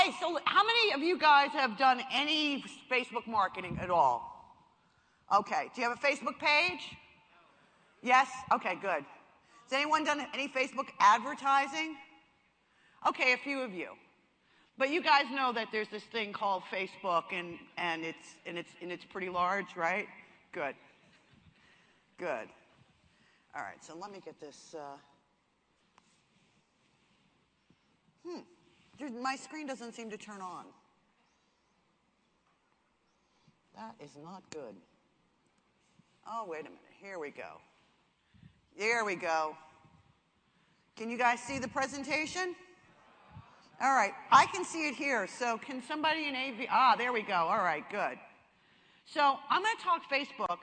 Okay, so how many of you guys have done any Facebook marketing at all? Okay, do you have a Facebook page? Yes? Okay, good. Has anyone done any Facebook advertising? Okay, a few of you. But you guys know that there's this thing called Facebook, and it's pretty large, right? Good. Good. All right, so let me get this. My screen doesn't seem to turn on. That is not good. Oh, wait a minute. Here we go. There we go. Can you guys see the presentation? All right. I can see it here. So can somebody in AV? Ah, there we go. All right, good. So I'm going to talk Facebook,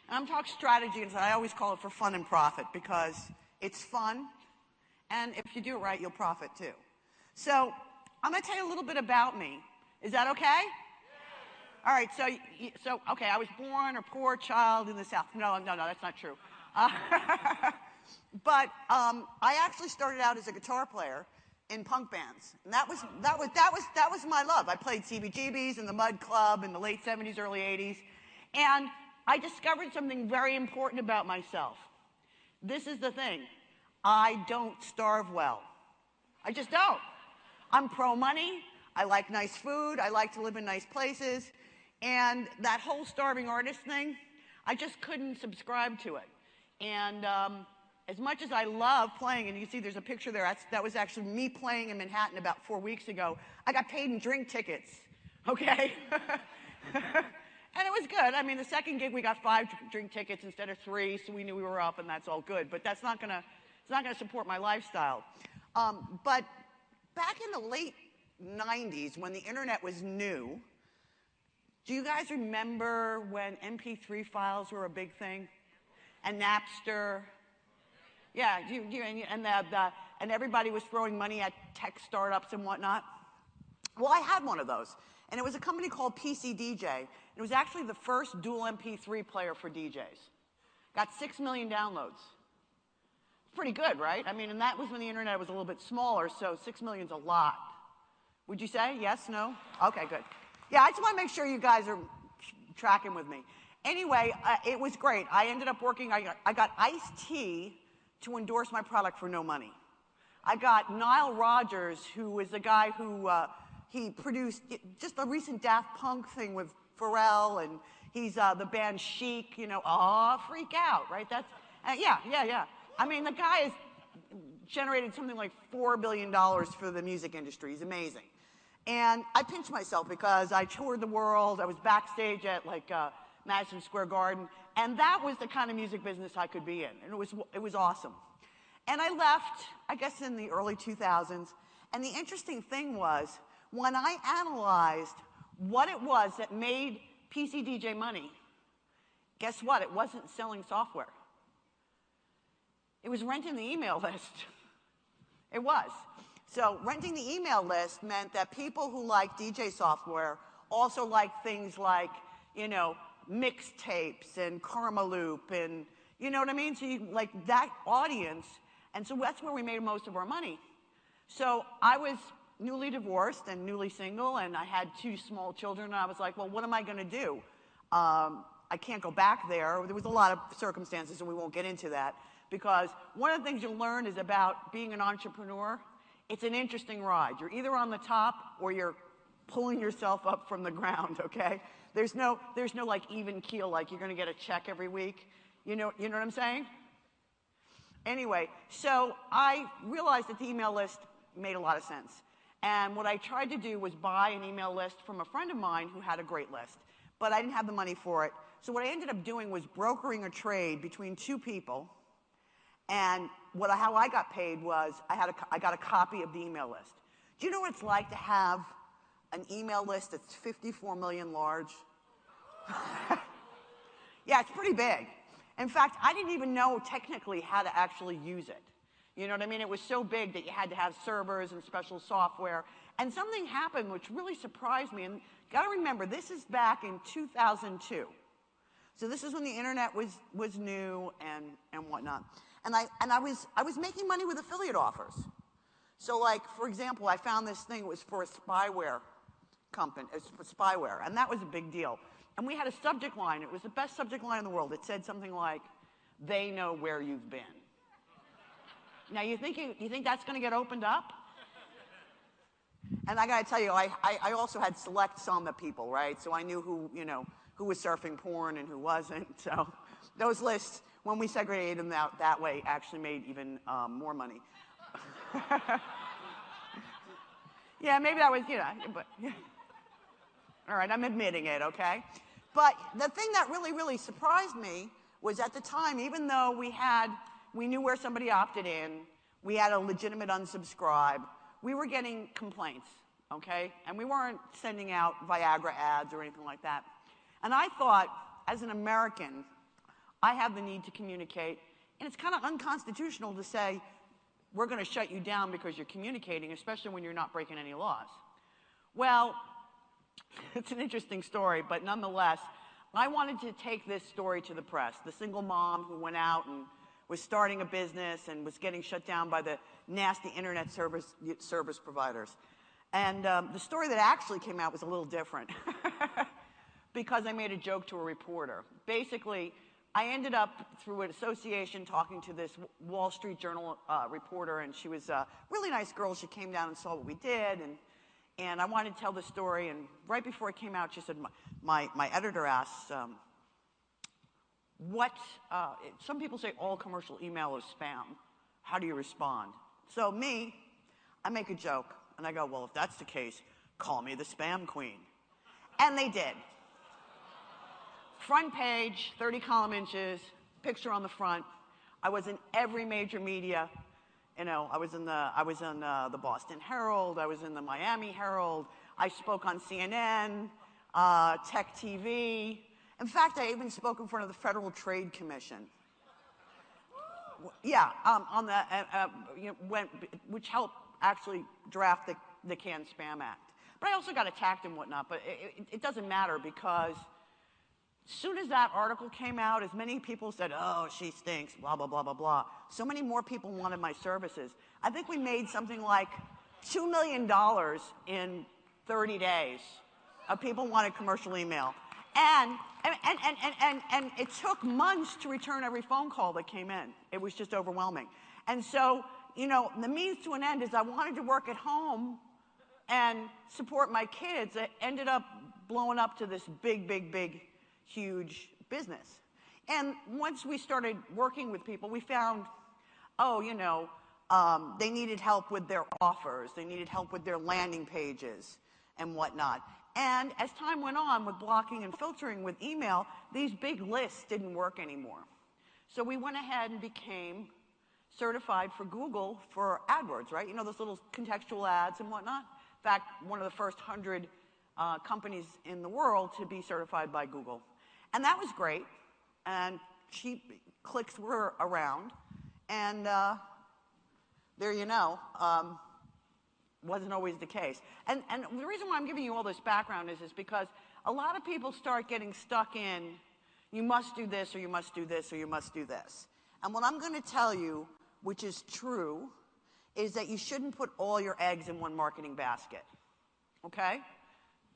and I'm going to talk strategy, and I always call it for fun and profit because it's fun, and if you do it right, you'll profit too. So I'm going to tell you a little bit about me. Is that okay? Yeah. All right, so okay, I was born a poor child in the South. No, that's not true. But I actually started out as a guitar player in punk bands, and that was my love. I played CBGBs and the Mud Club in the late 70s, early 80s, and I discovered something very important about myself. This is the thing: I don't starve well. I just don't. I'm pro-money, I like nice food, I like to live in nice places, and that whole starving artist thing, I just couldn't subscribe to it. And as much as I love playing, and you see there's a picture there, that was actually me playing in Manhattan about 4 weeks ago, I got paid in drink tickets, okay? And it was good. I mean, the second gig we got 5 drink tickets instead of 3, so we knew we were up, and that's all good. But that's not gonna support my lifestyle. But back in the late 90s, when the internet was new, do you guys remember when MP3 files were a big thing? And Napster? Yeah, and everybody was throwing money at tech startups and whatnot. Well, I had one of those, and it was a company called PC DJ. It was actually the first dual MP3 player for DJs. Got 6 million downloads. Pretty good, right? I mean, and that was when the internet was a little bit smaller, so 6 million's a lot. Would you say? Yes? No? Okay, good. Yeah, I just want to make sure you guys are tracking with me. Anyway, it was great. I ended up working, I got Ice-T to endorse my product for no money. I got Nile Rodgers, who is the guy who, he produced just a recent Daft Punk thing with Pharrell, and he's the band Chic, you know, freak out, right? That's, yeah. I mean, the guy has generated something like $4 billion for the music industry. He's amazing. And I pinched myself because I toured the world. I was backstage at like Madison Square Garden, and that was the kind of music business I could be in, and it was awesome. And I left, I guess, in the early 2000s, and the interesting thing was, when I analyzed what it was that made PC DJ money, guess what? It wasn't selling software. It was renting the email list. It was. So renting the email list meant that people who like DJ software also like things like, you know, mixtapes and Karma Loop and, you know what I mean? So you like that audience, and so that's where we made most of our money. So I was newly divorced and newly single, and I had 2 small children, and I was like, well, what am I going to do? I can't go back there. There was a lot of circumstances, and we won't get into that, because one of the things you'll learn is about being an entrepreneur. It's an interesting ride. You're either on the top or you're pulling yourself up from the ground, okay? There's no like even keel, like you're going to get a check every week. You know what I'm saying? Anyway, so I realized that the email list made a lot of sense. And what I tried to do was buy an email list from a friend of mine who had a great list. But I didn't have the money for it. So what I ended up doing was brokering a trade between 2 people. And how I got paid was I got a copy of the email list. Do you know what it's like to have an email list that's 54 million large? Yeah, it's pretty big. In fact, I didn't even know technically how to actually use it. You know what I mean? It was so big that you had to have servers and special software. And something happened which really surprised me. And you got to remember, this is back in 2002. So this is when the internet was new and whatnot. And I was making money with affiliate offers. So like, for example, I found this thing, it was for a spyware company, for spyware, and that was a big deal. And we had a subject line, it was the best subject line in the world. It said something like, "They know where you've been." Now you think that's gonna get opened up? And I gotta tell you, I also had select Samba people, right? So I knew who, you know, who was surfing porn and who wasn't. So those lists, when we segregated them that way, actually made even more money. Yeah, maybe that was, you know, but yeah. All right, I'm admitting it, okay? But the thing that really, really surprised me was at the time, even though we knew where somebody opted in, we had a legitimate unsubscribe, we were getting complaints, okay? And we weren't sending out Viagra ads or anything like that. And I thought, as an American, I have the need to communicate, and it's kind of unconstitutional to say, we're going to shut you down because you're communicating, especially when you're not breaking any laws. Well, it's an interesting story, but nonetheless, I wanted to take this story to the press. The single mom who went out and was starting a business and was getting shut down by the nasty internet service providers. And the story that actually came out was a little different because I made a joke to a reporter. Basically, I ended up, through an association, talking to this Wall Street Journal reporter, and she was a really nice girl. She came down and saw what we did, and I wanted to tell the story, and right before it came out, she said, my editor asked, some people say all commercial email is spam. How do you respond? So me, I make a joke, and I go, well, if that's the case, call me the spam queen. And they did. Front page, 30 column inches, picture on the front. I was in every major media. You know, I was in the Boston Herald, I was in the Miami Herald, I spoke on CNN, Tech TV. In fact, I even spoke in front of the Federal Trade Commission. Yeah, on the, which helped actually draft the Canned Spam Act. But I also got attacked and whatnot, but it doesn't matter because as soon as that article came out, as many people said, oh, she stinks, blah, blah, blah, blah, blah, so many more people wanted my services. I think we made something like $2 million in 30 days of people wanted commercial email. And it took months to return every phone call that came in. It was just overwhelming. And so, you know, the means to an end is I wanted to work at home and support my kids. It ended up blowing up to this big, huge business. And once we started working with people, we found, oh, you know, they needed help with their offers. They needed help with their landing pages and whatnot. And as time went on with blocking and filtering with email, these big lists didn't work anymore. So we went ahead and became certified for Google for AdWords, right? You know, those little contextual ads and whatnot. In fact, one of the first 100 companies in the world to be certified by Google. And that was great. And cheap clicks were around. And there you know. Wasn't always the case. And the reason why I'm giving you all this background is because a lot of people start getting stuck in, you must do this, or you must do this, or you must do this. And what I'm going to tell you, which is true, is that you shouldn't put all your eggs in one marketing basket. Okay?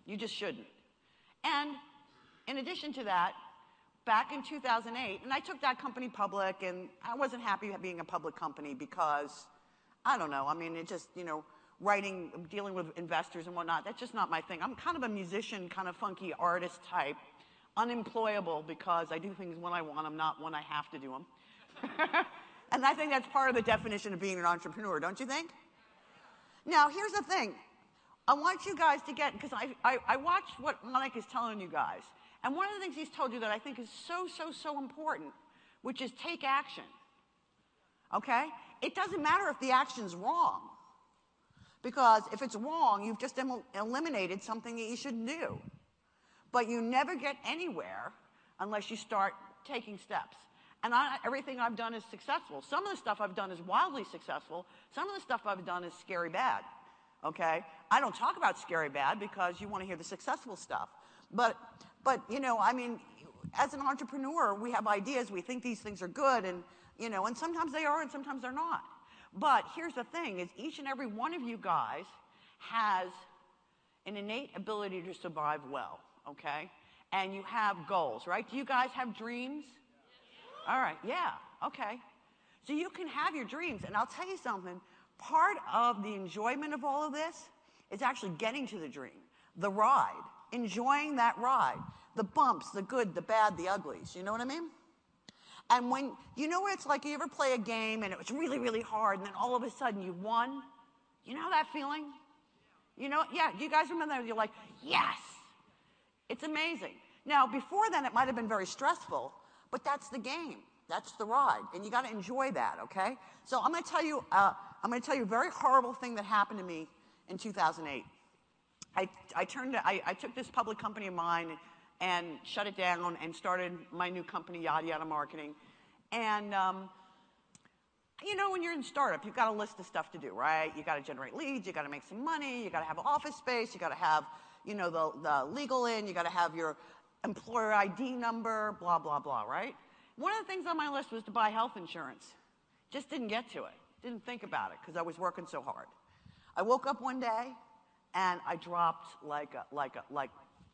You just shouldn't. And in addition to that, back in 2008, and I took that company public, and I wasn't happy being a public company because, I don't know, I mean, it just, you know, dealing with investors and whatnot, that's just not my thing. I'm kind of a musician, kind of funky artist type, unemployable because I do things when I want them, not when I have to do them. And I think that's part of the definition of being an entrepreneur, don't you think? Now, here's the thing. I want you guys to get, because I watched what Mike is telling you guys, and one of the things he's told you that I think is so important, which is take action. Okay? It doesn't matter if the action's wrong. Because if it's wrong, you've just eliminated something that you shouldn't do. But you never get anywhere unless you start taking steps. And everything I've done is successful. Some of the stuff I've done is wildly successful. Some of the stuff I've done is scary bad. Okay? I don't talk about scary bad because you want to hear the successful stuff. But you know, I mean, as an entrepreneur, we have ideas. We think these things are good, and you know, and sometimes they are, and sometimes they're not. But here's the thing, is each and every one of you guys has an innate ability to survive well, okay? And you have goals, right? Do you guys have dreams? All right, yeah, okay. So you can have your dreams, and I'll tell you something, part of the enjoyment of all of this is actually getting to the dream, the ride, enjoying that ride, the bumps, the good, the bad, the uglies, you know what I mean? And when, you know what it's like, you ever play a game and it was really, really hard, and then all of a sudden you won? You know that feeling? You know, yeah, do you guys remember that? You're like, yes! It's amazing. Now, before then, it might have been very stressful, but that's the game. That's the ride, and you got to enjoy that, okay? So I'm going to tell you a very horrible thing that happened to me in 2008. I took this public company of mine and shut it down and started my new company, Yada Yada Marketing. And you know, when you're in startup, you've got a list of stuff to do, right? You got to generate leads, you got to make some money, you got to have office space, you got to have, you know, the legal in, you got to have your employer ID number, blah, blah, blah, right? One of the things on my list was to buy health insurance. Just didn't get to it. Didn't think about it because I was working so hard. I woke up one day and I dropped like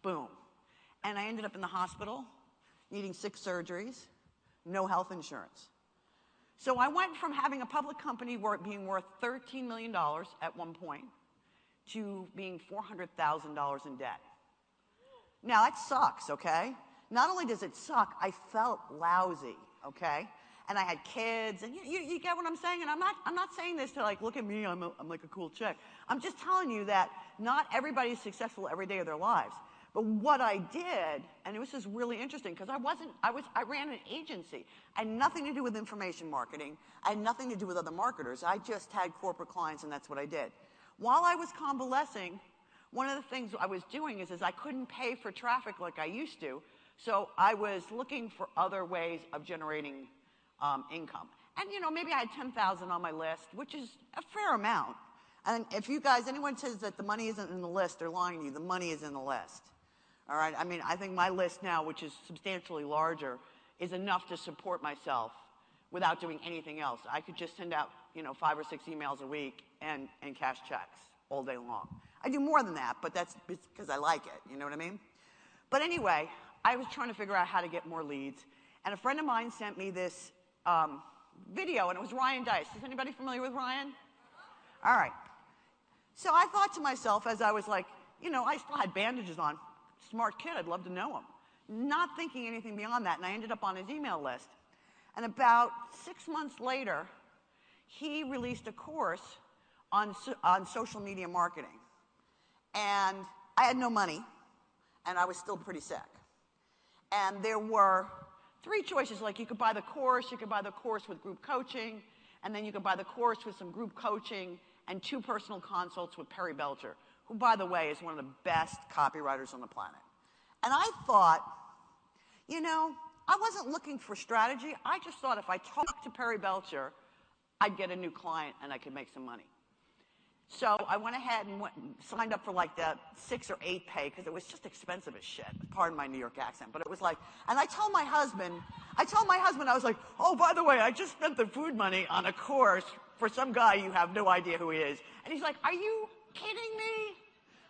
boom. And I ended up in the hospital, needing 6 surgeries, no health insurance. So I went from having a public company being worth $13 million at one point to being $400,000 in debt. Now, that sucks, okay? Not only does it suck, I felt lousy, okay? And I had kids, and you get what I'm saying? And I'm not saying this to like, look at me, I'm like a cool chick. I'm just telling you that not everybody is successful every day of their lives. But what I did, and this is really interesting, because I ran an agency. I had nothing to do with information marketing. I had nothing to do with other marketers. I just had corporate clients, and that's what I did. While I was convalescing, one of the things I was doing is I couldn't pay for traffic like I used to, so I was looking for other ways of generating income. And, you know, maybe I had 10,000 on my list, which is a fair amount. And if you guys, anyone says that the money isn't in the list, they're lying to you. The money is in the list. All right, I mean, I think my list now, which is substantially larger, is enough to support myself without doing anything else. I could just send out, you know, 5 or 6 emails a week and cash checks all day long. I do more than that, but that's because I like it, you know what I mean? But anyway, I was trying to figure out how to get more leads, and a friend of mine sent me this video, and it was Ryan Deiss. Is anybody familiar with Ryan? All right. So I thought to myself, as I was like, you know, I still had bandages on. Smart kid, I'd love to know him. Not thinking anything beyond that, and I ended up on his email list. And about 6 months later, he released a course on social media marketing. And I had no money, and I was still pretty sick. And there were 3 choices, like you could buy the course, you could buy the course with group coaching, and then you could buy the course with some group coaching and 2 personal consults with Perry Belcher, who, by the way, is one of the best copywriters on the planet. And I thought, you know, I wasn't looking for strategy. I just thought if I talked to Perry Belcher, I'd get a new client and I could make some money. So I went ahead and signed up for like the 6 or 8 pay because it was just expensive as shit. Pardon my New York accent, but it was like, and I told my husband, I was like, oh, by the way, I just spent the food money on a course for some guy you have no idea who he is. And he's like, are you kidding me?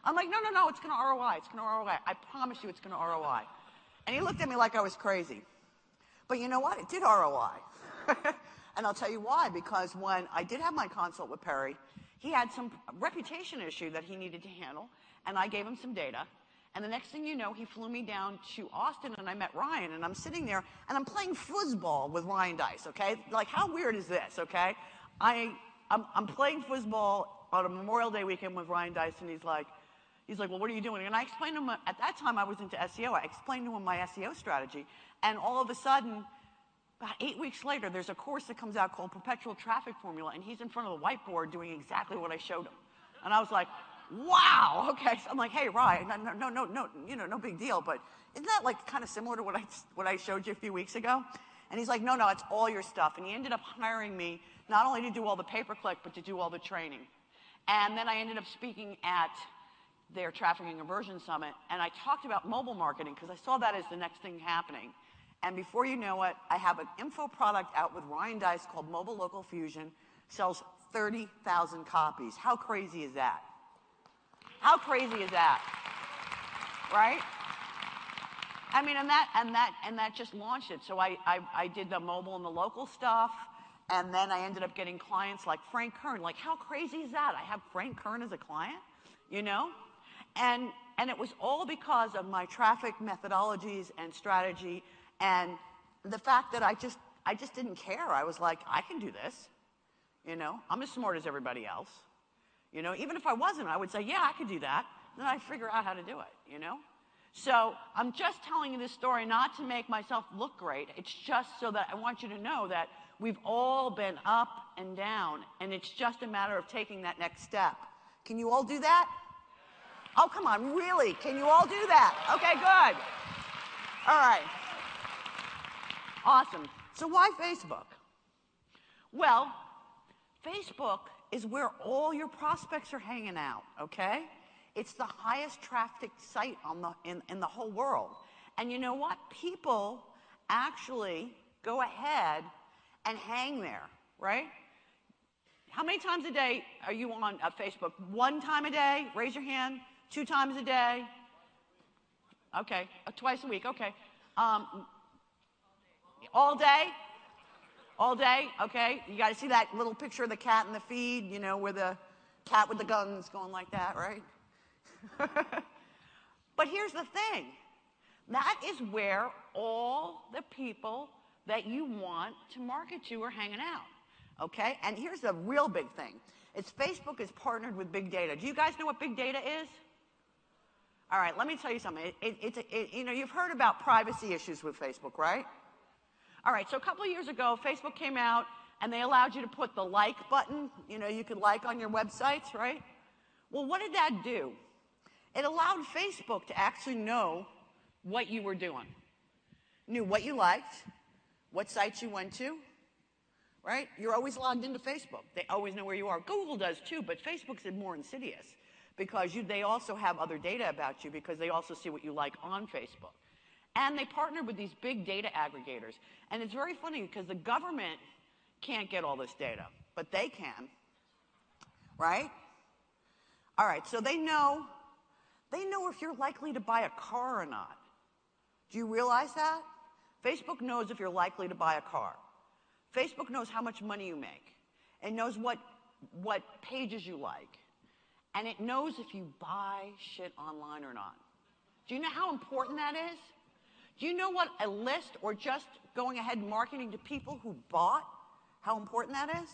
I'm like, no, it's going to ROI. It's going to ROI. I promise you it's going to ROI. And he looked at me like I was crazy. But you know what? It did ROI. And I'll tell you why. Because when I did have my consult with Perry, he had some reputation issue that he needed to handle, and I gave him some data. And the next thing you know, he flew me down to Austin, and I met Ryan, and I'm sitting there, and I'm playing foosball with Ryan Deiss, okay? Like, how weird is this, okay? I'm playing foosball on a Memorial Day weekend with Ryan Deiss, and he's like, well, what are you doing? And I explained to him, at that time I was into SEO, I explained to him my SEO strategy, and all of a sudden, about 8 weeks later, there's a course that comes out called Perpetual Traffic Formula, and he's in front of the whiteboard doing exactly what I showed him. And I was like, wow, okay. So I'm like, hey, Ryan, no, you know, no big deal, but isn't that like kind of similar to what I showed you a few weeks ago? And he's like, no, it's all your stuff. And he ended up hiring me not only to do all the pay-per-click, but to do all the training. And then I ended up speaking at their Traffic and Conversion Summit, and I talked about mobile marketing because I saw that as the next thing happening. And before you know it, I have an info product out with Ryan Deiss called Mobile Local Fusion. Sells 30,000 copies. How crazy is that? How crazy is that? Right? I mean, and that just launched it. So I did the mobile and the local stuff, and then I ended up getting clients like Frank Kern. Like, how crazy is that? I have Frank Kern as a client, you know? And it was all because of my traffic methodologies and strategy, and the fact that I just didn't care. I was like, I can do this, you know? I'm as smart as everybody else. You know, even if I wasn't, I would say, yeah, I could do that. Then I'd figure out how to do it, you know? So I'm just telling you this story not to make myself look great. It's just so that I want you to know that we've all been up and down, and it's just a matter of taking that next step. Can you all do that? Oh, come on, really? Can you all do that? Okay, good. All right. Awesome. So why Facebook? Well, Facebook is where all your prospects are hanging out, okay? It's the highest trafficked site in the whole world. And you know what? People actually go ahead and hang there, right? How many times a day are you on Facebook? 1 time a day? Raise your hand. 2 times a day? Okay. Twice a week. Okay. All day? All day? Okay. You got to see that little picture of the cat in the feed, you know, where the cat with the guns going like that, right? But here's the thing. That is where all the people that you want to market to are hanging out. Okay? And here's the real big thing. It's Facebook is partnered with big data. Do you guys know what big data is? All right, let me tell you something. You know, you've heard about privacy issues with Facebook, right? All right, so a couple of years ago, Facebook came out and they allowed you to put the like button. You know, you could like on your websites, right? Well, what did that do? It allowed Facebook to actually know what you were doing. Knew what you liked, what sites you went to, right? You're always logged into Facebook. They always know where you are. Google does too, but Facebook's more insidious because they also have other data about you because they also see what you like on Facebook. And they partner with these big data aggregators. And it's very funny because the government can't get all this data, but they can, right? All right, so they know if you're likely to buy a car or not. Do you realize that? Facebook knows if you're likely to buy a car. Facebook knows how much money you make. It knows what pages you like. And it knows if you buy shit online or not. Do you know how important that is? Do you know what a list or just going ahead and marketing to people who bought, how important that is?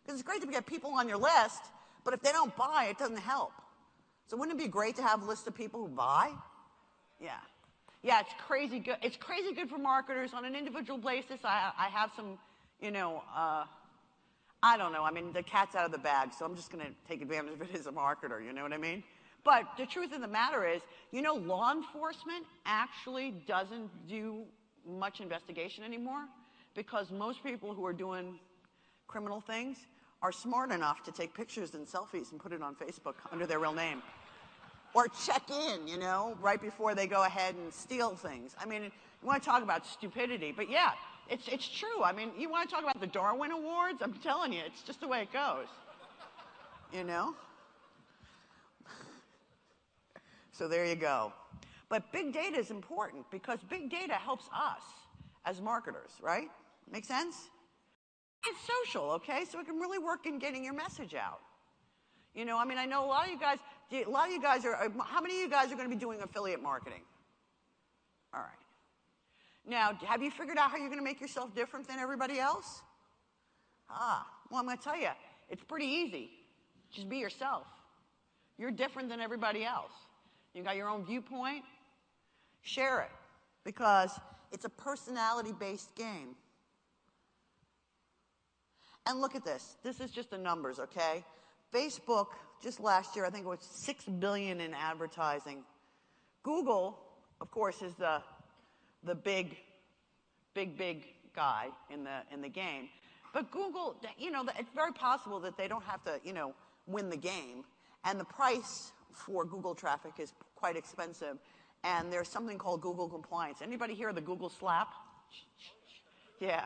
Because it's great to get people on your list, but if they don't buy, it doesn't help. So wouldn't it be great to have a list of people who buy? Yeah. Yeah, it's crazy good. It's crazy good for marketers on an individual basis. I have some, you know, I don't know. I mean, the cat's out of the bag, so I'm just going to take advantage of it as a marketer, you know what I mean? But the truth of the matter is, you know, law enforcement actually doesn't do much investigation anymore because most people who are doing criminal things are smart enough to take pictures and selfies and put it on Facebook under their real name. Or check in, you know, right before they go ahead and steal things. I mean, you want to talk about stupidity, but yeah, it's true. I mean, you want to talk about the Darwin Awards? I'm telling you, it's just the way it goes. You know? So there you go. But big data is important because big data helps us as marketers, right? Make sense? It's social, okay? So it can really work in getting your message out. You know, I mean, I know a lot of you guys are, how many of you guys are going to be doing affiliate marketing? All right. Now, have you figured out how you're going to make yourself different than everybody else? Well, I'm going to tell you, it's pretty easy. Just be yourself. You're different than everybody else. You got your own viewpoint. Share it because it's a personality-based game. And look at this. This is just the numbers, okay? Facebook, just last year, I think it was $6 billion in advertising. Google, of course, is the big guy in the game. But Google, you know, it's very possible that they don't have to, you know, win the game. And the price for Google traffic is quite expensive. And there's something called Google compliance. Anybody hear of the Google slap? Yeah.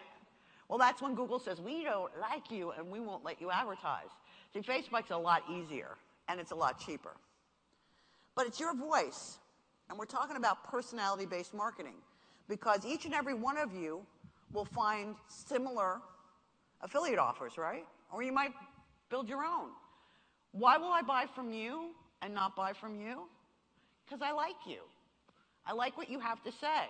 Well, that's when Google says, we don't like you and we won't let you advertise. See, Facebook's a lot easier and it's a lot cheaper. But it's your voice. And we're talking about personality-based marketing because each and every one of you will find similar affiliate offers, right? Or you might build your own. Why will I buy from you and not buy from you? Because I like you. I like what you have to say.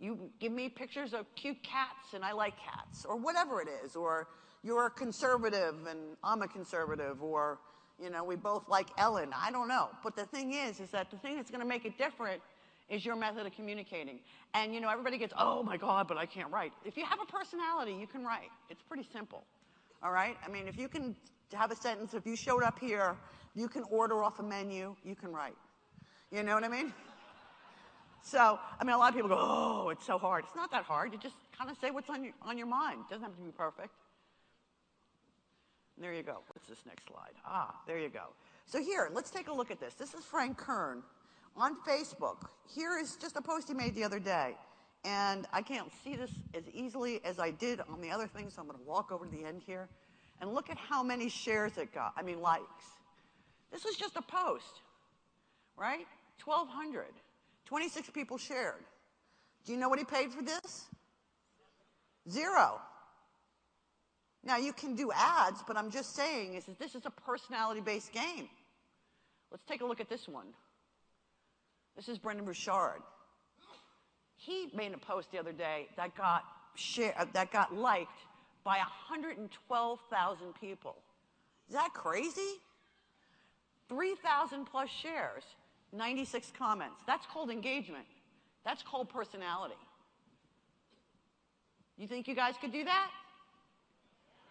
You give me pictures of cute cats and I like cats, or whatever it is, or you're a conservative and I'm a conservative, or, you know, we both like Ellen. I don't know. But the thing is that the thing that's going to make it different is your method of communicating. And, you know, everybody gets, oh my God, but I can't write. If you have a personality, you can write. It's pretty simple. All right? I mean, if you can have a sentence, if you showed up here, you can order off a menu, you can write. You know what I mean? So, I mean, a lot of people go, oh, it's so hard. It's not that hard. You just kind of say what's on your mind. It doesn't have to be perfect. There you go. What's this next slide? Ah, there you go. So here, let's take a look at this. This is Frank Kern on Facebook. Here is just a post he made the other day. And I can't see this as easily as I did on the other thing, so I'm going to walk over to the end here. And look at how many shares it got. I mean, likes. This was just a post, right? 1,200. 26 people shared. Do you know what he paid for this? 0. Now, you can do ads, but I'm just saying is that this is a personality-based game. Let's take a look at this one. This is Brendan Burchard. He made a post the other day that got liked by 112,000 people. Is that crazy? 3,000 plus shares, 96 comments. That's called engagement. That's called personality. You think you guys could do that?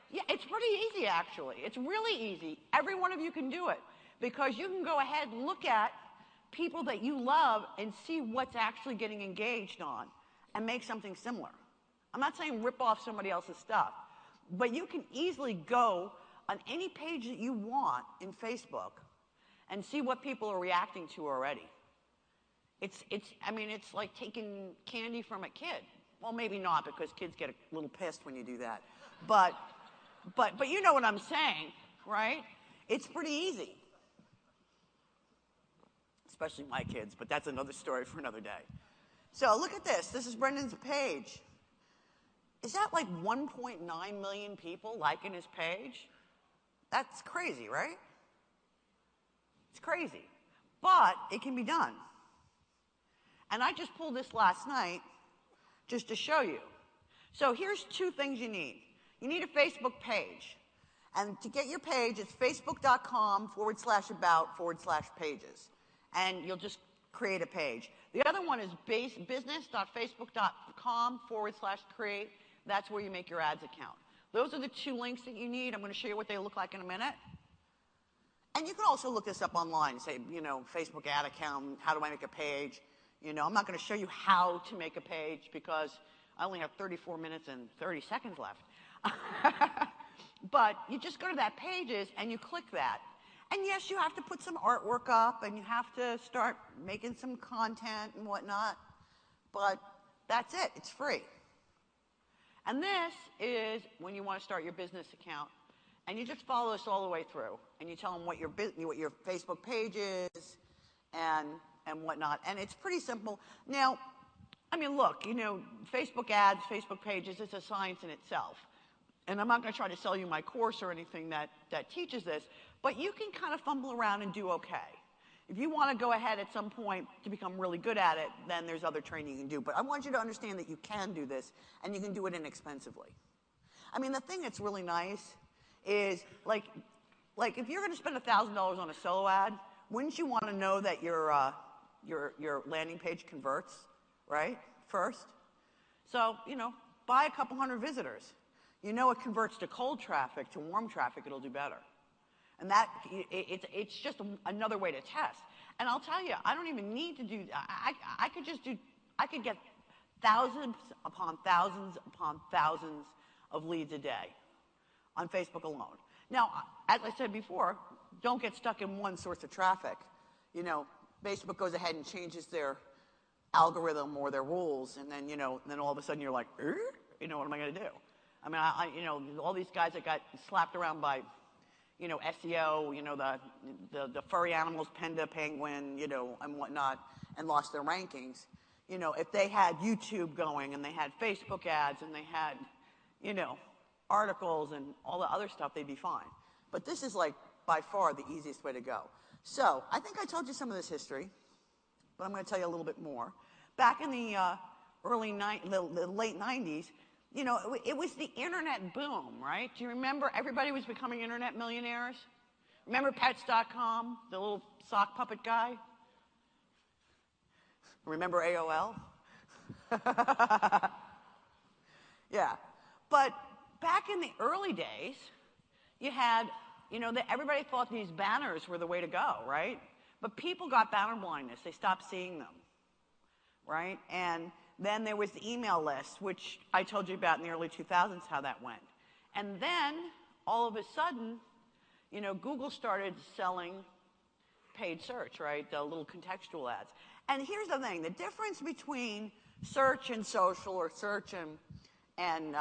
Yeah, it's pretty easy, actually. It's really easy. Every one of you can do it because you can go ahead and look at people that you love and see what's actually getting engaged on and make something similar. I'm not saying rip off somebody else's stuff, but you can easily go on any page that you want in Facebook and see what people are reacting to already. I mean, it's like taking candy from a kid. Well, maybe not, because kids get a little pissed when you do that. But you know what I'm saying, right? It's pretty easy. Especially my kids, but that's another story for another day. So look at this. This is Brendan's page. Is that like 1.9 million people liking his page? That's crazy, right? It's crazy. But it can be done. And I just pulled this last night just to show you. So here's 2 things you need. You need a Facebook page. And to get your page, it's facebook.com/about/pages. And you'll just create a page. The other one is business.facebook.com/create. That's where you make your ads account. Those are the 2 links that you need. I'm going to show you what they look like in a minute. And you can also look this up online and say, you know, Facebook ad account, how do I make a page? You know, I'm not going to show you how to make a page because I only have 34 minutes and 30 seconds left. But you just go to that pages and you click that. And yes, you have to put some artwork up and you have to start making some content and whatnot. But that's it. It's free. And this is when you want to start your business account. And you just follow this all the way through. And you tell them what your Facebook page is and whatnot. And it's pretty simple. Now, I mean, look, you know, Facebook ads, Facebook pages, it's a science in itself. And I'm not going to try to sell you my course or anything that teaches this, but you can kind of fumble around and do okay. If you want to go ahead at some point to become really good at it, then there's other training you can do. But I want you to understand that you can do this, and you can do it inexpensively. I mean, the thing that's really nice is, like if you're going to spend $1,000 on a solo ad, wouldn't you want to know that your landing page converts, right, first? So, you know, buy a couple hundred visitors. You know it converts to cold traffic, to warm traffic, it'll do better. And that, it's just another way to test. And I'll tell you, I don't even need to do, I could get thousands upon thousands upon thousands of leads a day on Facebook alone. Now, as I said before, don't get stuck in one source of traffic. You know, Facebook goes ahead and changes their algorithm or their rules, and then, you know, then all of a sudden you're like, you know, what am I going to do? I mean, all these guys that got slapped around by, SEO, the furry animals, panda, penguin, and whatnot, and lost their rankings. If they had YouTube going and they had Facebook ads and they had, articles and all the other stuff, they'd be fine. But this is like by far the easiest way to go. So I think I told you some of this history, but I'm going to tell you a little bit more. Back in the the late 90s, it was the internet boom, right? Do you remember everybody was becoming internet millionaires? Remember Pets.com, the little sock puppet guy? Remember AOL? Yeah. But back in the early days, you had, everybody thought these banners were the way to go, right? But people got banner blindness. They stopped seeing them, right? And then there was the email list, which I told you about in the early 2000s, how that went. And then, all of a sudden, Google started selling paid search, right? The little contextual ads. And here's the thing. The difference between search and social, or search and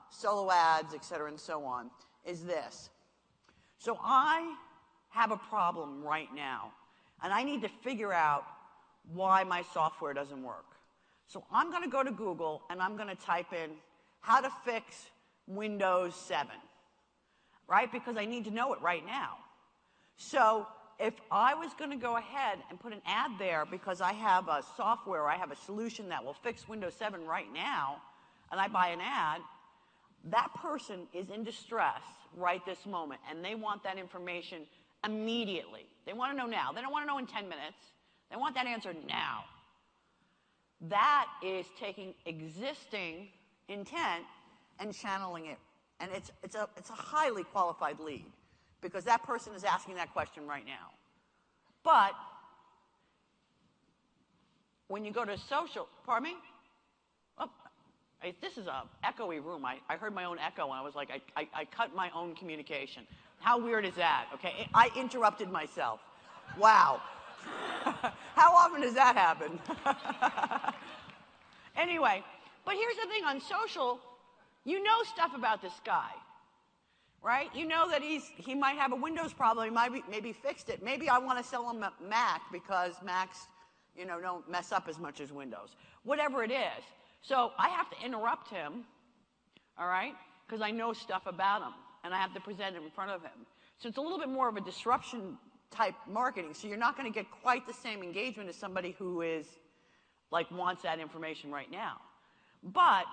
solo ads, et cetera, and so on, is this. So I have a problem right now, and I need to figure out why my software doesn't work. So I'm going to go to Google, and I'm going to type in how to fix Windows 7, right? Because I need to know it right now. So if I was going to go ahead and put an ad there because I have a software, or I have a solution that will fix Windows 7 right now, and I buy an ad, that person is in distress right this moment, and they want that information immediately. They want to know now. They don't want to know in 10 minutes. They want that answer now. That is taking existing intent and channeling it. And it's a highly qualified lead, because that person is asking that question right now. But when you go to social, pardon me? Oh, this is an echoey room. I heard my own echo, and I was like, I cut my own communication. How weird is that? Okay, I interrupted myself. Wow. How often does that happen? Anyway, but here's the thing. On social, you know stuff about this guy, right? You know that he might have a Windows problem. He maybe fixed it. Maybe I want to sell him a Mac because Macs, don't mess up as much as Windows. Whatever it is. So I have to interrupt him, all right, because I know stuff about him, and I have to present it in front of him. So it's a little bit more of a disruption type marketing. So you're not going to get quite the same engagement as somebody who is, wants that information right now. But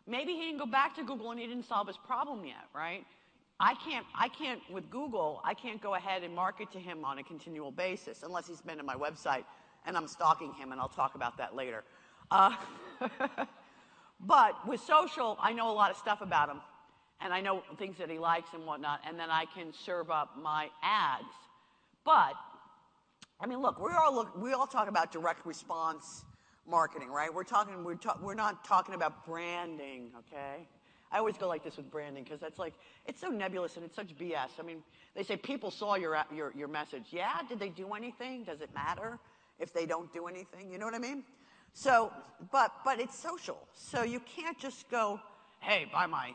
maybe he didn't go back to Google and he didn't solve his problem yet, right? I can't, with Google, I can't go ahead and market to him on a continual basis unless he's been to my website and I'm stalking him, and I'll talk about that later. But with social, I know a lot of stuff about him, and I know things that he likes and whatnot, and then I can serve up my ads. But, I mean, look, we all talk about direct response marketing, right? We're not talking about branding, okay? I always go like this with branding, because that's it's so nebulous and it's such BS. I mean, they say people saw your message. Yeah, did they do anything? Does it matter if they don't do anything? You know what I mean? So, but it's social. So you can't just go, hey, buy my,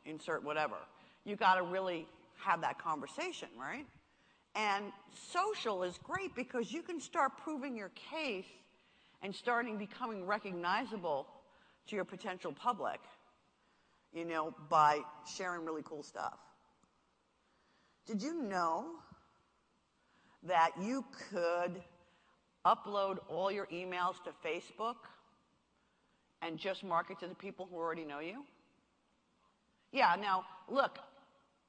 insert whatever. You got to really have that conversation, right? And social is great because you can start proving your case and becoming recognizable to your potential public, by sharing really cool stuff. Did you know that you could upload all your emails to Facebook and just market to the people who already know you? Yeah, now, look,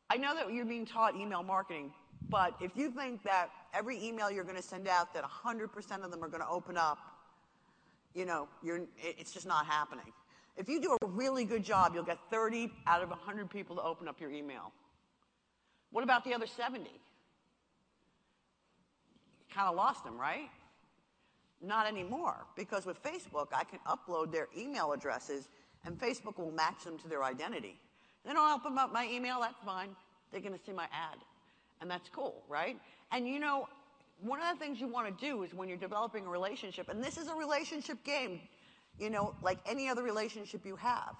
I know that you're being taught email marketing, but if you think that every email you're going to send out, that 100% of them are going to open up, it's just not happening. If you do a really good job, you'll get 30 out of 100 people to open up your email. What about the other 70? You kind of lost them, right? Not anymore, because with Facebook, I can upload their email addresses, and Facebook will match them to their identity. They don't open up my email, that's fine. They're going to see my ad, and that's cool, right? And one of the things you want to do is when you're developing a relationship, and this is a relationship game, like any other relationship you have,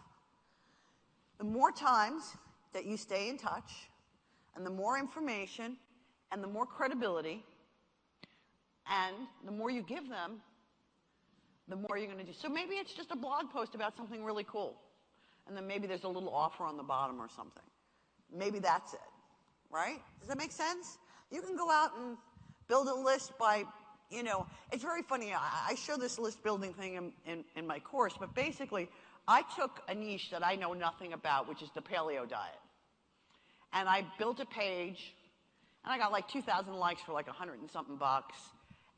the more times that you stay in touch, and the more information, and the more credibility, and the more you give them, the more you're going to do. So maybe it's just a blog post about something really cool. And then maybe there's a little offer on the bottom or something. Maybe that's it, right? Does that make sense? You can go out and build a list by, it's very funny. I show this list building thing in my course, but basically, I took a niche that I know nothing about, which is the paleo diet. And I built a page, and I got like 2,000 likes for like 100 and something bucks.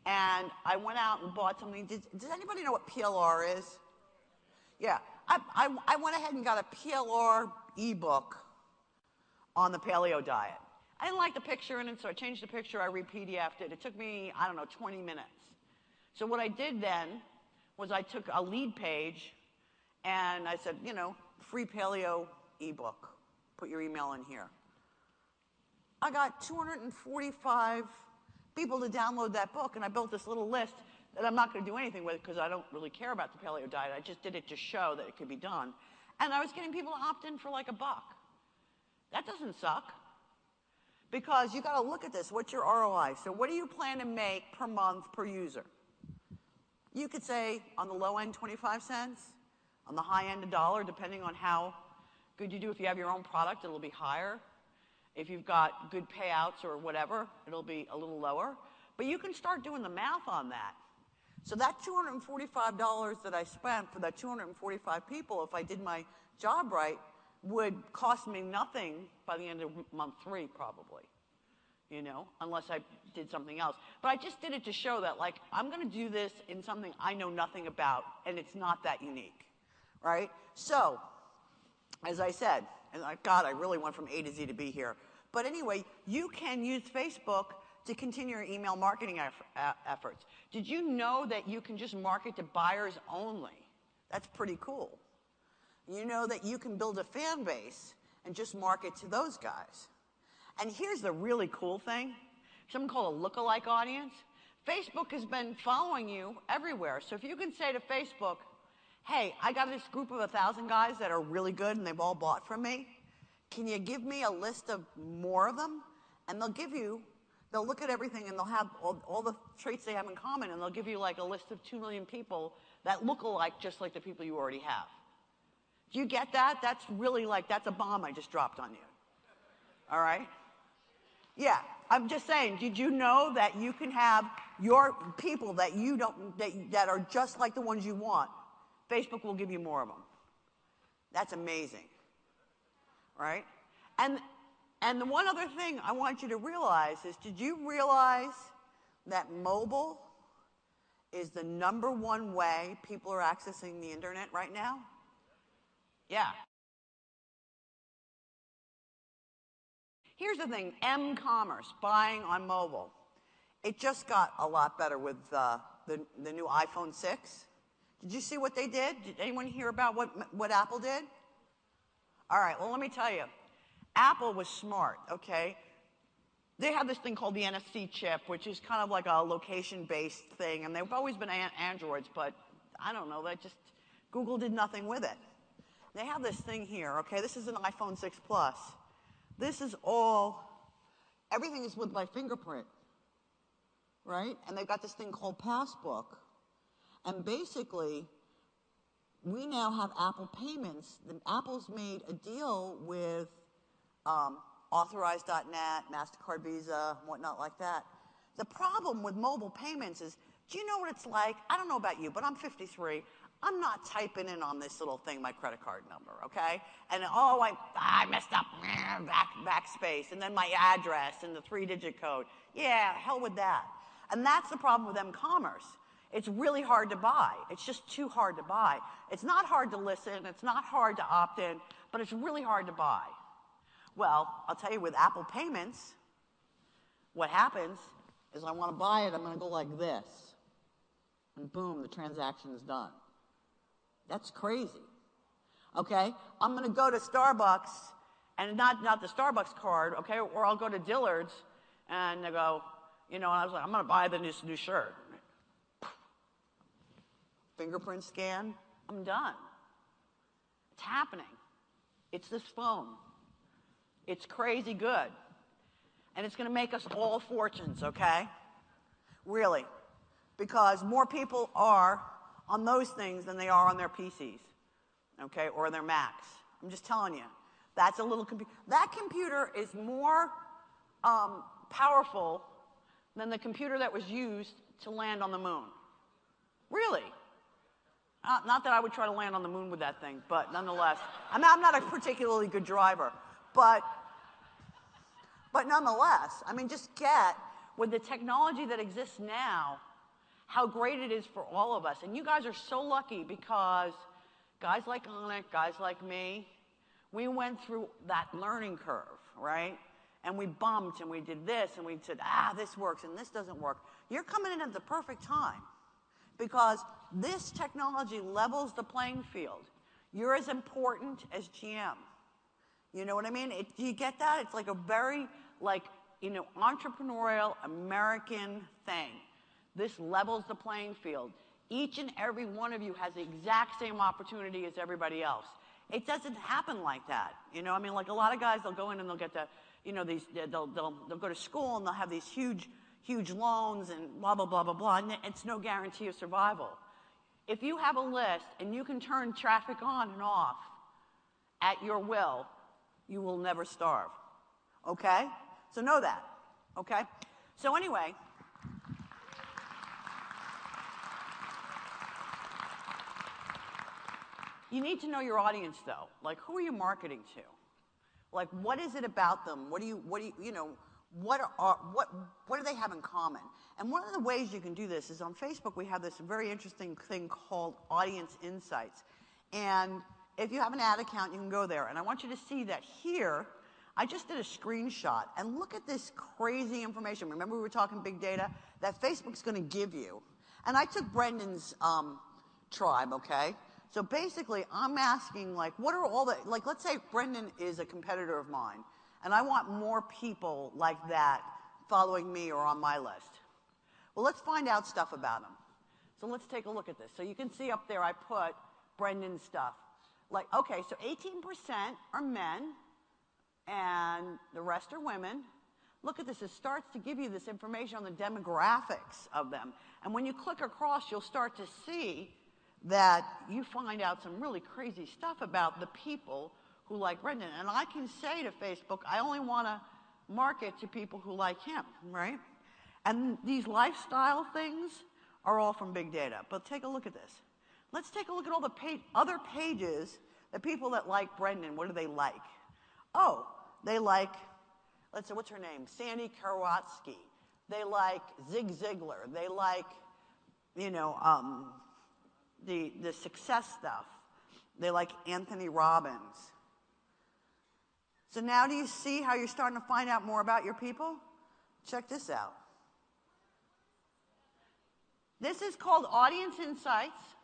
And I went out and bought something. Does anybody know what PLR is? Yeah. I went ahead and got a PLR ebook on the paleo diet. I didn't like the picture in it, so I changed the picture. I re-PDF'd it. It took me, 20 minutes. So what I did then was I took a lead page, and I said, free paleo ebook. Put your email in here. I got 245 people to download that book, and I built this little list that I'm not going to do anything with because I don't really care about the paleo diet. I just did it to show that it could be done. And I was getting people to opt in for like $1. That doesn't suck. Because you got to look at this. What's your ROI? So what do you plan to make per month per user? You could say on the low end 25 cents, on the high end $1, depending on how good you do. If you have your own product, it'll be higher. If you've got good payouts or whatever, it'll be a little lower. But you can start doing the math on that. So that $245 that I spent for that 245 people, if I did my job right, would cost me nothing by the end of month 3, probably, unless I did something else. But I just did it to show that, I'm going to do this in something I know nothing about, and it's not that unique, right? So, as I said, and God, I really went from A to Z to B here. But anyway, you can use Facebook to continue your email marketing efforts. Did you know that you can just market to buyers only? That's pretty cool. You know that you can build a fan base and just market to those guys. And here's the really cool thing. Something called a lookalike audience. Facebook has been following you everywhere. So if you can say to Facebook, hey, I got this group of 1,000 guys that are really good and they've all bought from me. Can you give me a list of more of them? And they'll look at everything and they'll have all the traits they have in common, and they'll give you like a list of 2 million people that look alike just like the people you already have. Do you get that? That's really that's a bomb I just dropped on you. All right? Yeah, I'm just saying, did you know that you can have your people that you don't, that are just like the ones you want? Facebook will give you more of them. That's amazing. Right? And the one other thing I want you to realize is, did you realize that mobile is the #1 way people are accessing the internet right now? Yeah. Here's the thing, m-commerce, buying on mobile. It just got a lot better with the new iPhone 6. Did you see what they did? Did anyone hear about what Apple did? All right, well, let me tell you. Apple was smart, okay? They have this thing called the NFC chip, which is kind of like a location-based thing, and they've always been Androids, but I don't know, Google did nothing with it. They have this thing here, okay? This is an iPhone 6 Plus. This is everything is with my fingerprint, right? And they've got this thing called Passbook. And basically, we now have Apple payments. Apple's made a deal with Authorize.net, MasterCard, Visa, whatnot like that. The problem with mobile payments is, do you know what it's like? I don't know about you, but I'm 53. I'm not typing in on this little thing my credit card number, okay? And I messed up, backspace, and then my address and the 3-digit code. Yeah, hell with that. And that's the problem with m-commerce. It's really hard to buy. It's just too hard to buy. It's not hard to listen. It's not hard to opt in, but it's really hard to buy. Well, I'll tell you, with Apple Payments, what happens is I want to buy it, I'm going to go like this. And boom, the transaction is done. That's crazy. Okay? I'm going to go to Starbucks, and not the Starbucks card, okay? Or I'll go to Dillard's, and they go, and I was like, I'm going to buy this new shirt. Fingerprint scan, I'm done. It's happening. It's this phone. It's crazy good. And it's going to make us all fortunes, okay? Really. Because more people are on those things than they are on their PCs, okay, or their Macs. I'm just telling you. That's a little computer. That computer is more powerful than the computer that was used to land on the moon. Really. Not that I would try to land on the moon with that thing, but nonetheless. I'm not a particularly good driver. But nonetheless, I mean, just get, with the technology that exists now, how great it is for all of us. And you guys are so lucky because guys like Anik, guys like me, we went through that learning curve, right? And we bumped and we did this and we said, this works and this doesn't work. You're coming in at the perfect time because this technology levels the playing field. You're as important as GM. You know what I mean? Do you get that? It's like a very, entrepreneurial American thing. This levels the playing field. Each and every one of you has the exact same opportunity as everybody else. It doesn't happen like that. You know, I mean, like a lot of guys, they'll go in and they'll get the, they'll go to school and they'll have these huge loans and blah, blah, blah, blah, blah, and it's no guarantee of survival. If you have a list and you can turn traffic on and off at your will, you will never starve, okay? So know that, okay? So anyway, you need to know your audience, though. Like, who are you marketing to? Like, what is it about them? What do they have in common? And one of the ways you can do this is on Facebook, we have this very interesting thing called Audience Insights. And if you have an ad account, you can go there. And I want you to see that here, I just did a screenshot. And look at this crazy information. Remember we were talking big data? That Facebook's going to give you. And I took Brendan's tribe, okay? So basically, I'm asking, what are all the, let's say Brendan is a competitor of mine, and I want more people like that following me or on my list. Well, let's find out stuff about him. So let's take a look at this. So you can see up there I put Brendan's stuff. Okay, so 18% are men, and the rest are women. Look at this. It starts to give you this information on the demographics of them. And when you click across, you'll start to see that you find out some really crazy stuff about the people who like Brendan. And I can say to Facebook, I only want to market to people who like him, right? And these lifestyle things are all from big data. But take a look at this. Let's take a look at all the other pages, the people that like Brendan. What do they like? Oh, they like, let's say, what's her name? Sandy Karawatsky. They like Zig Ziglar. They like, the success stuff. They like Anthony Robbins. So now do you see how you're starting to find out more about your people? Check this out. This is called Audience Insights.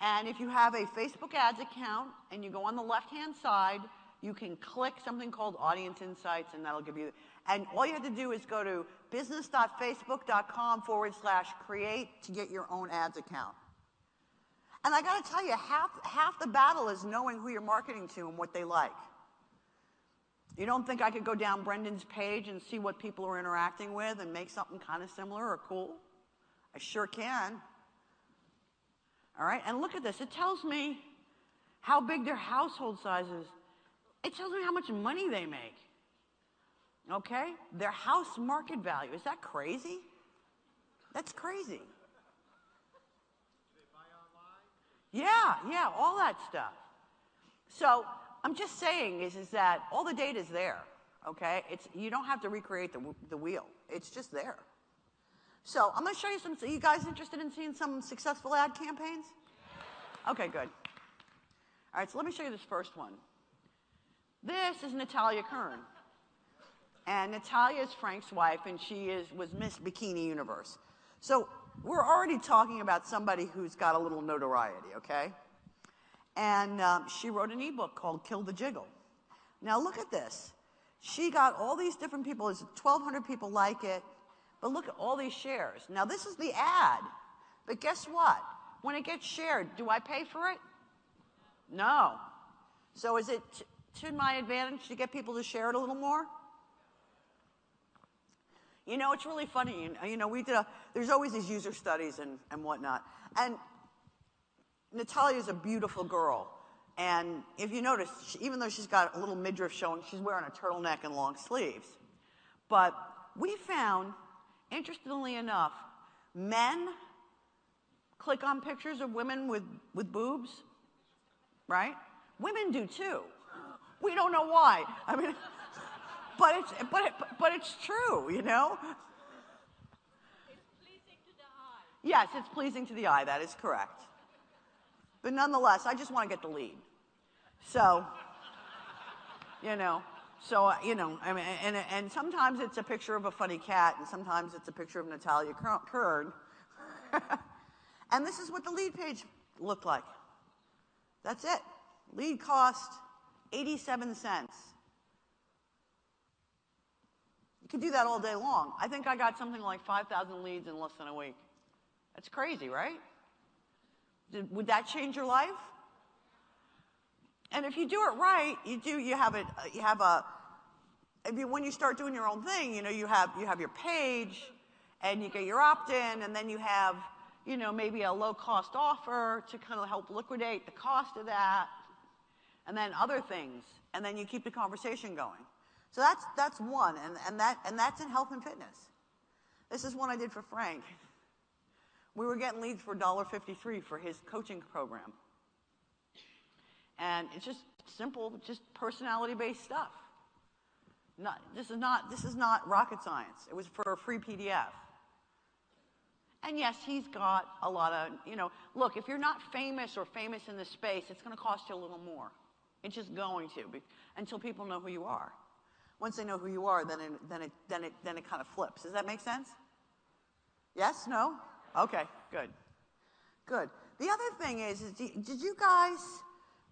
And if you have a Facebook ads account and you go on the left-hand side, you can click something called Audience Insights, and that'll give you, and all you have to do is go to business.facebook.com/create to get your own ads account. And I got to tell you, half the battle is knowing who you're marketing to and what they like. You don't think I could go down Brendan's page and see what people are interacting with and make something kind of similar or cool? I sure can. All right, and look at this. It tells me how big their household size is. It tells me how much money they make. Okay? Their house market value. Is that crazy? That's crazy. Yeah, all that stuff. So I'm just saying is that all the data is there, okay? You don't have to recreate the wheel. It's just there. So I'm going to show you some. Are you guys interested in seeing some successful ad campaigns? Okay, good. All right, so let me show you this first one. This is Natalia Kern. And Natalia is Frank's wife, and she was Miss Bikini Universe. So we're already talking about somebody who's got a little notoriety, okay? And she wrote an ebook called Kill the Jiggle. Now look at this. She got all these different people. There's 1,200 people like it. But look at all these shares. Now this is the ad. But guess what? When it gets shared, do I pay for it? No. So is it to my advantage to get people to share it a little more? You know, it's really funny. You know, there's always these user studies and whatnot. And Natalia's a beautiful girl. And if you notice, even though she's got a little midriff showing, she's wearing a turtleneck and long sleeves. But we found, interestingly enough, men click on pictures of women with boobs, right? Women do too. We don't know why. I mean, but it's true, you know? It's pleasing to the eye. Yes, it's pleasing to the eye. That is correct. But nonetheless, I just want to get the lead. So, you know, I mean, and sometimes it's a picture of a funny cat, and sometimes it's a picture of Natalia Kern. And this is what the lead page looked like. That's it. Lead cost 87 cents. You could do that all day long. I think I got something like 5,000 leads in less than a week. That's crazy, right? Would that change your life? And if you do it right, when you start doing your own thing, you know, you have your page, and you get your opt-in, and then you have, you know, maybe a low-cost offer to kind of help liquidate the cost of that, and then other things, and then you keep the conversation going. So that's one, and that's in health and fitness. This is one I did for Frank. We were getting leads for $1.53 for his coaching program. And it's just simple, just personality-based stuff. This is not rocket science. It was for a free PDF. And yes, he's got a lot of, you know, look, if you're not famous or famous in this space, it's going to cost you a little more. It's just going to, until people know who you are. Once they know who you are, then it kind of flips. Does that make sense? Yes? No? Okay, good. Good. The other thing is did you guys,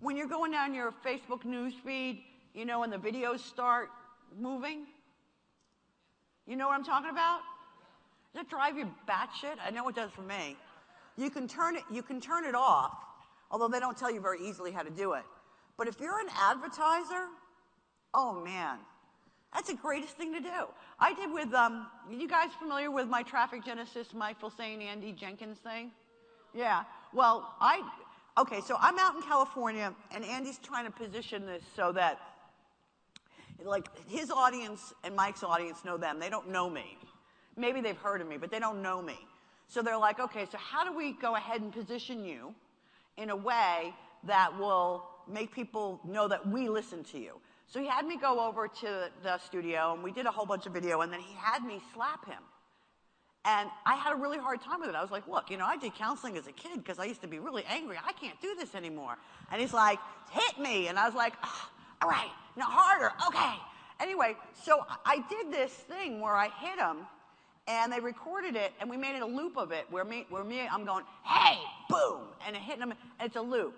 when you're going down your Facebook news feed, you know, and the videos start moving? You know what I'm talking about? Does it drive you batshit? I know it does for me. You can turn it off, although they don't tell you very easily how to do it. But if you're an advertiser, oh man, that's the greatest thing to do. I did with, you guys familiar with my Traffic Genesis, Mike Filsaime, Andy Jenkins thing? Yeah. Well, okay, so I'm out in California, and Andy's trying to position this so that, like, his audience and Mike's audience know them. They don't know me. Maybe they've heard of me, but they don't know me. So they're like, okay, so how do we go ahead and position you in a way that will make people know that we listen to you? So he had me go over to the studio, and we did a whole bunch of video, and then he had me slap him. And I had a really hard time with it. I was like, look, you know, I did counseling as a kid because I used to be really angry. I can't do this anymore. And he's like, hit me. And I was like, oh, all right, now harder. Okay. Anyway, so I did this thing where I hit him, and they recorded it, and we made it a loop of it where I'm going, hey, boom, and hitting him, and it's a loop.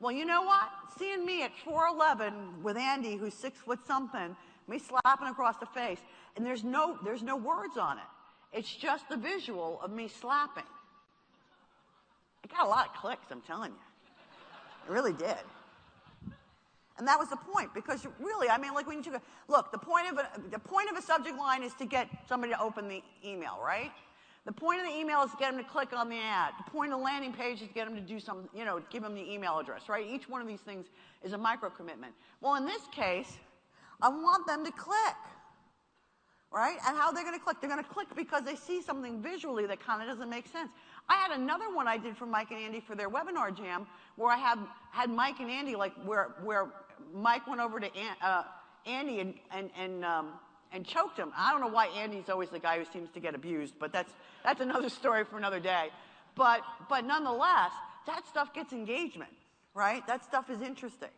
Well, you know what? Seeing me at 4'11" with Andy, who's 6 foot something, me slapping across the face, and there's no words on it. It's just the visual of me slapping. It got a lot of clicks, I'm telling you. It really did. And that was the point, because really, I mean, like when you look, the point of a subject line is to get somebody to open the email, right? The point of the email is to get them to click on the ad. The point of the landing page is to get them to do some, you know, give them the email address, right? Each one of these things is a micro commitment. Well, in this case, I want them to click, right? And how they're going to click? They're going to click because they see something visually that kind of doesn't make sense. I had another one I did for Mike and Andy for their webinar jam, where I had Mike and Andy, like where Mike went over to Andy and choked him. I don't know why Andy's always the guy who seems to get abused, but that's another story for another day. But nonetheless, that stuff gets engagement, right? That stuff is interesting.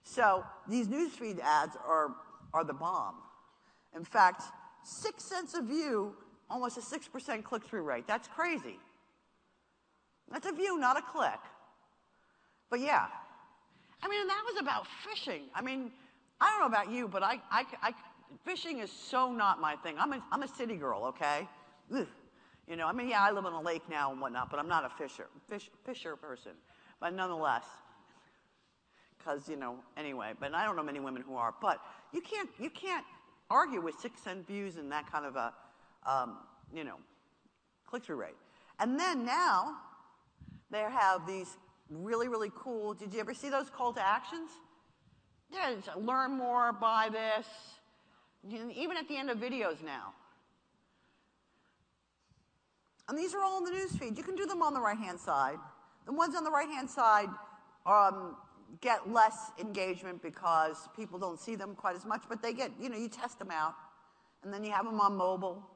So these newsfeed ads are the bomb. In fact, 6 cents a view, almost a 6% click-through rate. That's crazy. That's a view, not a click. But yeah. I mean, and that was about fishing. I mean, I don't know about you, but fishing is so not my thing. I'm a city girl, okay? Ugh. You know, I mean, yeah, I live on a lake now and whatnot, but I'm not a fisher person. But nonetheless, because, you know, anyway, but I don't know many women who are. But you can't argue with 6 cent views and that kind of a, you know, click-through rate. And then now, they have these really, really cool, did you ever see those call to actions? Yeah, it's learn more, buy this, even at the end of videos now. And these are all in the news feed. You can do them on the right-hand side. The ones on the right-hand side get less engagement because people don't see them quite as much, but they get, you know, you test them out, and then you have them on mobile.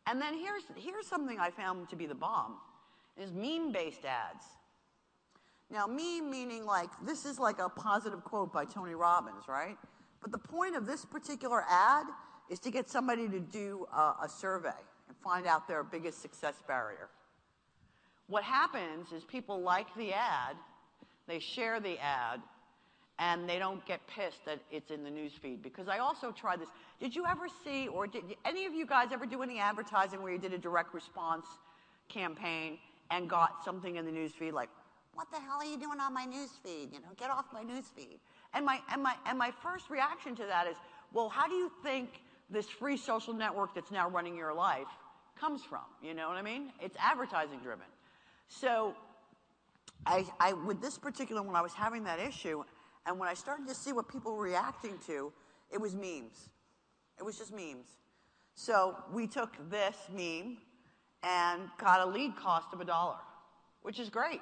And then here's something I found to be the bomb, is meme-based ads. Now, meme meaning like, this is like a positive quote by Tony Robbins, right? But the point of this particular ad is to get somebody to do a survey and find out their biggest success barrier. What happens is people like the ad, they share the ad, and they don't get pissed that it's in the news feed. Because I also tried this. Did you ever see, or did any of you guys ever do any advertising where you did a direct response campaign and got something in the news feed like, what the hell are you doing on my news feed? You know, get off my news feed. And my first reaction to that is, well, how do you think this free social network that's now running your life comes from? You know what I mean? It's advertising driven. So I with this particular one, I was having that issue, and when I started to see what people were reacting to, it was memes. It was just memes. So we took this meme and got a lead cost of $1, which is great.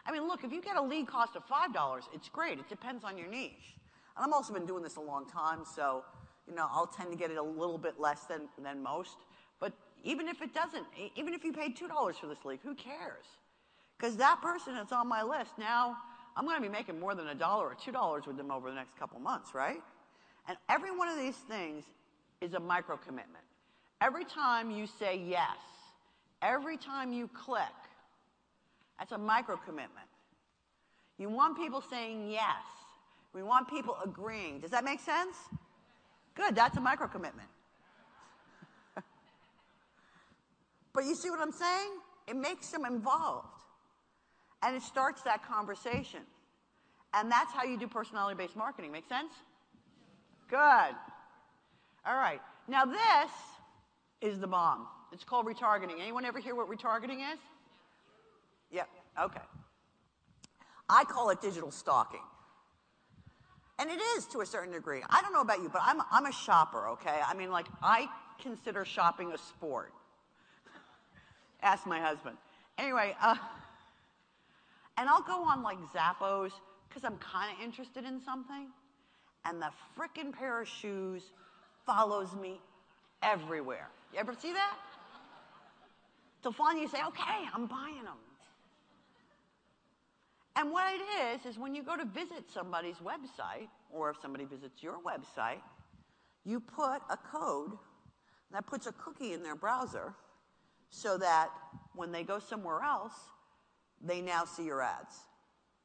I mean, look, if you get a lead cost of $5, it's great. It depends on your niche. And I've also been doing this a long time, so, you know, I'll tend to get it a little bit less than most. But even if it doesn't, even if you paid $2 for this lead, who cares? Because that person that's on my list, now I'm going to be making more than $1 or $2 with them over the next couple months, right? And every one of these things is a micro commitment. Every time you say yes, every time you click, that's a micro commitment. You want people saying yes. We want people agreeing. Does that make sense? Good, that's a micro commitment. But you see what I'm saying? It makes them involved. And it starts that conversation. And that's how you do personality-based marketing. Make sense? Good. All right. Now this is the bomb. It's called retargeting. Anyone ever hear what retargeting is? Yep. Okay. I call it digital stalking. And it is to a certain degree. I don't know about you, but I'm a shopper, okay? I mean, like, I consider shopping a sport. Ask my husband. Anyway, and I'll go on like Zappos because I'm kind of interested in something, and the frickin' pair of shoes follows me everywhere. You ever see that? So finally you say, okay, I'm buying them. And what it is when you go to visit somebody's website, or if somebody visits your website, you put a code that puts a cookie in their browser so that when they go somewhere else, they now see your ads.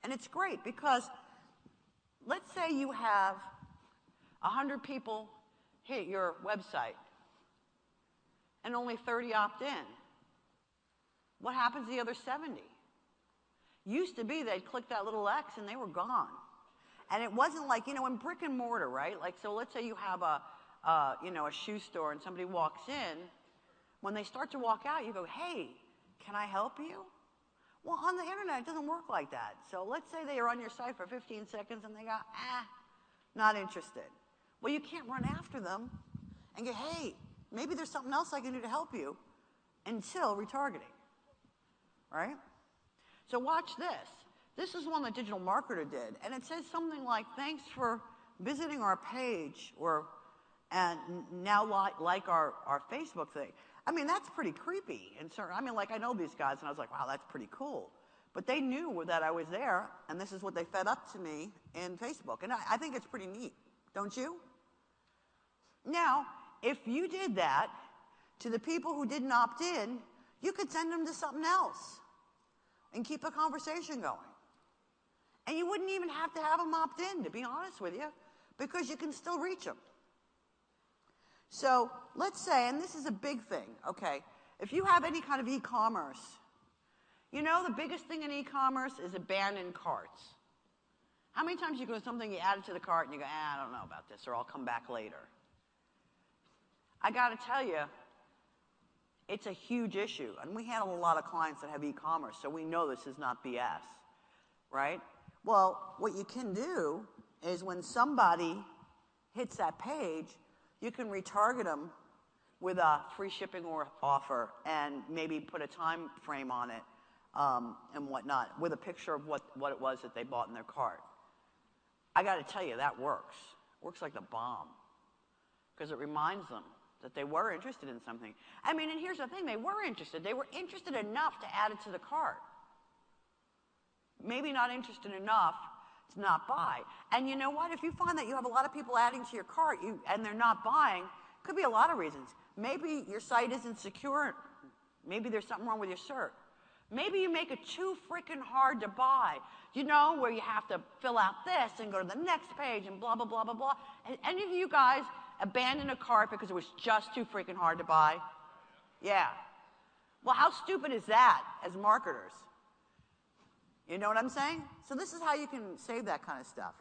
And it's great because let's say you have 100 people hit your website and only 30 opt in. What happens to the other 70? Used to be they'd click that little X and they were gone. And it wasn't like, you know, in brick and mortar, right? Like, so let's say you have a shoe store and somebody walks in. When they start to walk out, you go, hey, can I help you? Well, on the internet, it doesn't work like that. So let's say they are on your site for 15 seconds and they go, not interested. Well, you can't run after them and go, hey, maybe there's something else I can do to help you until retargeting, right? So watch this. This is one that Digital Marketer did, and it says something like, thanks for visiting our page, and now like our Facebook thing. I mean, that's pretty creepy. And so, I mean, like, I know these guys, and I was like, wow, that's pretty cool. But they knew that I was there, and this is what they fed up to me in Facebook. And I think it's pretty neat, don't you? Now, if you did that to the people who didn't opt in, you could send them to something else and keep a conversation going. And you wouldn't even have to have them opt in, to be honest with you, because you can still reach them. So let's say, and this is a big thing, okay, if you have any kind of e-commerce, You know, the biggest thing in e-commerce is abandoned carts. How many times you go to something, you add it to the cart, and you go, I don't know about this, or I'll come back later. I got to tell you, it's a huge issue. And we handle a lot of clients that have e-commerce, so we know this is not BS, right? Well, what you can do is when somebody hits that page, you can retarget them with a free shipping offer and maybe put a time frame on it and whatnot with a picture of what it was that they bought in their cart. I got to tell you, that works. Works like the bomb because it reminds them that they were interested in something. I mean, and here's the thing, they were interested. They were interested enough to add it to the cart. Maybe not interested enough to not buy. And you know what? If you find that you have a lot of people adding to your cart and they're not buying, could be a lot of reasons. Maybe your site isn't secure. Maybe there's something wrong with your cert. Maybe you make it too freaking hard to buy. You know, where you have to fill out this and go to the next page and blah, blah, blah, blah, blah. And any of you guys abandon a cart because it was just too freaking hard to buy? Yeah. Well, how stupid is that as marketers? You know what I'm saying? So this is how you can save that kind of stuff.